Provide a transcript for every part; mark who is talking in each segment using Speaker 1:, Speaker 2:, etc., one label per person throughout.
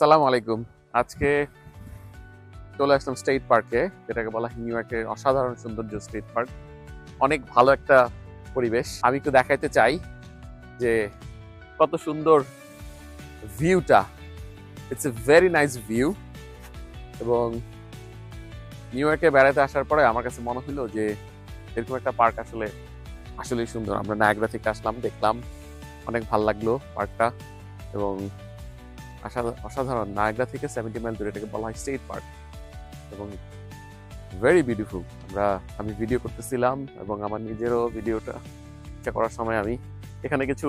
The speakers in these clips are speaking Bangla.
Speaker 1: আসসালামু আলাইকুম। আজকে চলে আসলাম স্টেট পার্কে, যেটাকে বলা হয় নিউ ইয়র্কের অসাধারণ সৌন্দর্য স্টেট পার্ক। অনেক ভালো একটা পরিবেশ। আমি একটু দেখাইতে চাই যে কত সুন্দর ভিউটা। It's a very nice view. এবং নিউ ইয়র্কে বেড়াতে আসার পরে আমার কাছে মনে হলো যে এরকম একটা পার্ক আসলেই সুন্দর। আমরা নায়াগ্রা থেকে আসলাম, দেখলাম, অনেক ভালো লাগলো পার্কটা। এবং অসাধারণ। নায়াগ্রা থেকে 70 মাইল দূরে, এটাকে বলা হয় স্টেট পার্ক এবং ভেরি বিউটিফুল। আমি ভিডিও করতেছিলাম এবং আমার নিজেরও ভিডিওটা ইচ্ছা করার সময় আমি এখানে কিছু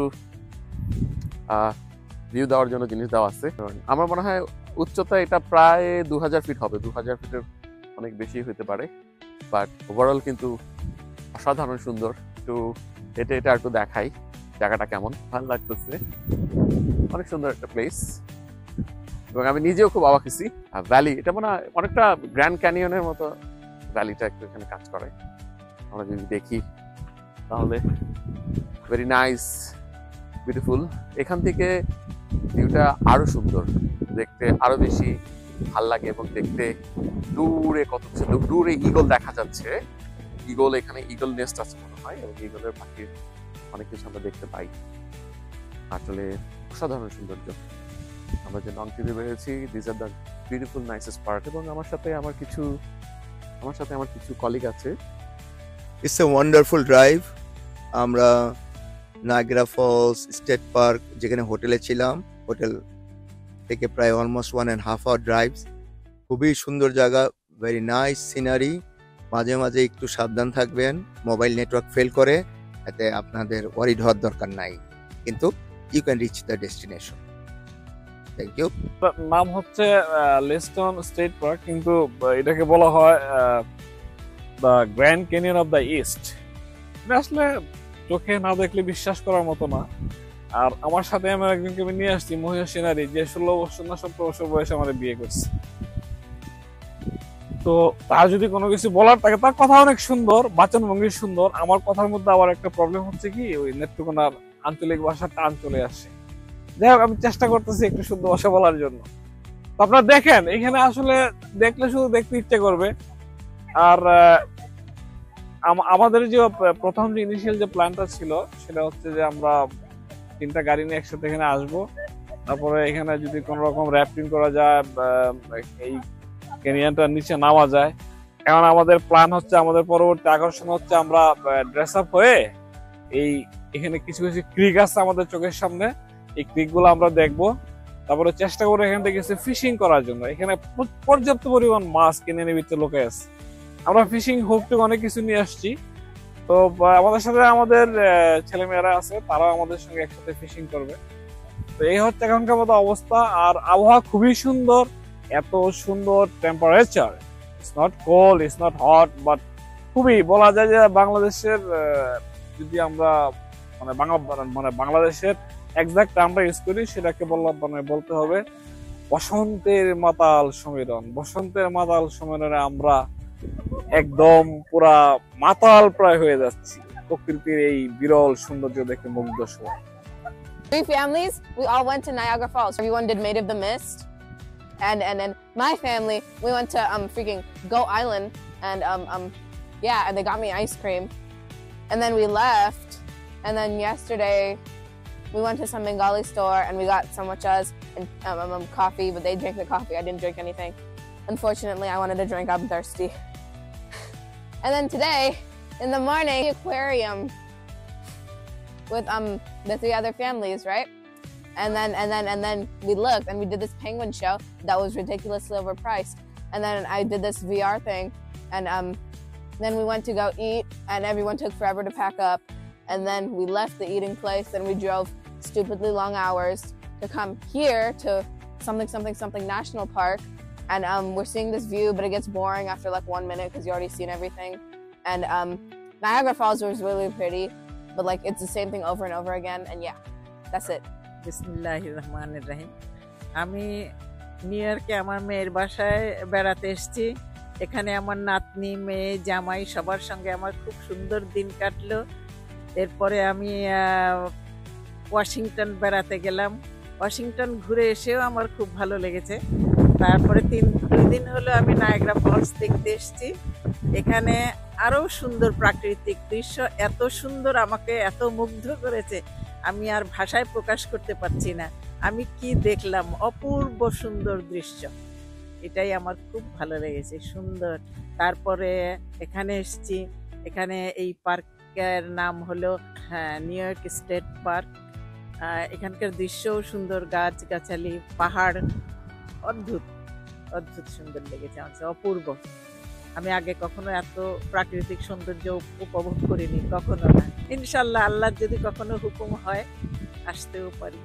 Speaker 1: ভিউ দেওয়ার জন্য জিনিস দেওয়া আছে। আমার মনে হয় উচ্চতা এটা প্রায় 2000 ফিট হবে, 2000 ফিটের অনেক বেশি হতে পারে। বাট ওভারঅল কিন্তু অসাধারণ সুন্দর। একটু এটা একটু দেখাই জায়গাটা কেমন। ভালো লাগতেছে, অনেক সুন্দর একটা প্লেস। এবং আমি নিজেও খুব অবাক হয়েছি। ভ্যালি, এটা মনে হয় অনেকটা গ্র্যান্ড ক্যানিয়নের মতো ভ্যালিটা একটু এখানে কাজ করে। আমরা যদি দেখি তাহলে ভেরি নাইস, বিউটিফুল। এখান থেকে ভিউটা আরো সুন্দর, দেখতে আরো বেশি ভাল লাগে। এবং দেখতে দূরে কত দূরে ইগল দেখা যাচ্ছে। ইগল, এখানে ইগল নেস্ট আছে মনে হয়, এবং ইগলের পাখির অনেক কিছু আমরা দেখতে পাই। আসলে অসাধারণ সৌন্দর্য। আমরা যে লং ট্রিপে বেরিয়েছি, this are the beautiful nicest park. এবং আমার সাথে আমার কিছু কলিগ আছে।
Speaker 2: It's a wonderful drive. আমরা নায়াগ্রা ফলস, স্টেট পার্ক, যেখানে হোটেলে ছিলাম, হোটেল থেকে প্রায় অলমোস্ট 1.5 আওয়ার ড্রাইভ। খুবই সুন্দর জায়গা, ভেরি নাইস সিনারি। মাঝে মাঝে একটু সাবধান থাকবেন, মোবাইল নেটওয়ার্ক ফেল করে, এতে আপনাদের ওয়ারিড হওয়ার দরকার নাই, কিন্তু you can reach the destination. Thank you.
Speaker 3: নাম হচ্ছে লেস্টন স্টেট পার্ক, কিন্তু এটাকে বলা হয় the Grand Canyon of the East. এটা আসলে চোখে না দেখলে বিশ্বাস করার মতো না। আর আমার সাথে আমার একজনকে আমি নিয়ে আসছি, মহিলা সেনারি, যে 16 বছর না 17 বছর বয়সে আমাদের বিয়ে করছে। তো তার যদি কোনো কিছু বলার থাকে, তার কথা অনেক সুন্দর, বাচন ভঙ্গি সুন্দর। আমার কথার মধ্যে আবার একটা প্রবলেম হচ্ছে কি, ওই নেত্রকোনার আঞ্চলিক ভাষার টান চলে আসে। যাই হোক, আমি চেষ্টা করতেছি একটু শুদ্ধ ভাষা বলার জন্য। তো আপনারা দেখেন, এখানে আসলে দেখলে শুধু দেখতে ইচ্ছে করবে। আর আমাদের যে প্রথম যে ইনিশিয়াল যে প্ল্যানটা ছিল, সেটা হচ্ছে যে আমরা 3টা গাড়ি নিয়ে একসাথে এখানে আসবো। তারপরে এখানে যদি কোন রকম র্যাফটিং করা যায়, এই ক্যানিয়নটার নিচে নামা যায়। এখন আমাদের প্ল্যান হচ্ছে, আমাদের পরবর্তী আকর্ষণ হচ্ছে আমরা ড্রেস আপ হয়ে এখানে কিছু কিছু ক্রিক আছে আমাদের চোখের সামনে, এই ক্রিক গুলো আমরা দেখবো। তারপরে চেষ্টা করবো এখান থেকে ফিশিং করার জন্য। এখানে পর্যাপ্ত পরিমাণ মাছ ক্যানিয়নের ভিতরে লোকে আছে। আমরা ফিশিং হুক টুক অনেক কিছু নিয়ে আসছি। তো আমাদের সাথে আমাদের ছেলেমেয়েরা আছে, তারাও আমাদের সঙ্গে একসাথে ফিশিং করবে। তো এই হচ্ছে এখনকার মতো অবস্থা। আর আবহাওয়া খুবই সুন্দর, এত সুন্দর temperature. It's not cold, it's not hot, but খুবই বলা যায় যে বাংলাদেশের, যদি আমরা বাংলাদেশের এক্সাক্ট টার্মটা ইউজ করি, সেটাকে বলতে হবে বসন্তের মাতাল সমীরণ। বসন্তের মাতাল সমীরণে আমরা একদম পুরা মাতাল প্রায় হয়ে যাচ্ছি প্রকৃতির এই বিরল সৌন্দর্য দেখে মুগ্ধ সবাই।
Speaker 4: 3 families, we all went to Niagara Falls. Everyone did Made of the Mist. And my family, we went to freaking Goat Island, and yeah, and they got me ice cream. And then we left, and then yesterday we went to some Bengali store and we got samosas and coffee, but they drank the coffee. I didn't drink anything. Unfortunately, I wanted to drink. I'm thirsty. And then today, in the morning, the aquarium with the 3 other families, right? And then we looked and we did this penguin show that was ridiculously overpriced. And then I did this VR thing, and then we went to go eat, and everyone took forever to pack up. And then we left the eating place and we drove stupidly long hours to come here to something national park. And we're seeing this view, but it gets boring after like 1 minute because you already seen everything. And Niagara Falls was really pretty, but like it's the same thing over and over again. And yeah, that's it.
Speaker 5: বিসমিল্লাহির রহমানির রহিম। আমি নিউ ইয়র্কে আমার মেয়ের বাসায় বেড়াতে এসেছি। এখানে আমার নাতনি, মেয়ে, জামাই সবার সঙ্গে আমার খুব সুন্দর দিন কাটলো। এরপরে আমি ওয়াশিংটন বেড়াতে গেলাম। ওয়াশিংটন ঘুরে এসেও আমার খুব ভালো লেগেছে। তারপরে 2 দিন হলো আমি নায়াগ্রা ফলস দেখতে এসেছি। এখানে আরো সুন্দর প্রাকৃতিক দৃশ্য, এত সুন্দর, আমাকে এত মুগ্ধ করেছে, আমি আর ভাষায় প্রকাশ করতে পারছি না। আমি কি দেখলাম, অপূর্ব সুন্দর দৃশ্য, এটাই আমার খুব ভালো লেগেছে, সুন্দর। তারপরে এখানে এসেছি, এখানে এই পার্কের নাম হলো নিউ ইয়র্ক স্টেট পার্ক। এখানকার দৃশ্যও সুন্দর, গাছগাছালি, পাহাড়, অদ্ভুত অদ্ভুত সুন্দর লেগেছে আমার, অপূর্ব। আমি আগে কখনো এত প্রাকৃতিক সৌন্দর্য উপভোগ করিনি, কখনো না। ইনশাল্লাহ আল্লাহর যদি কখনো হুকুম হয় আসতেও পারি।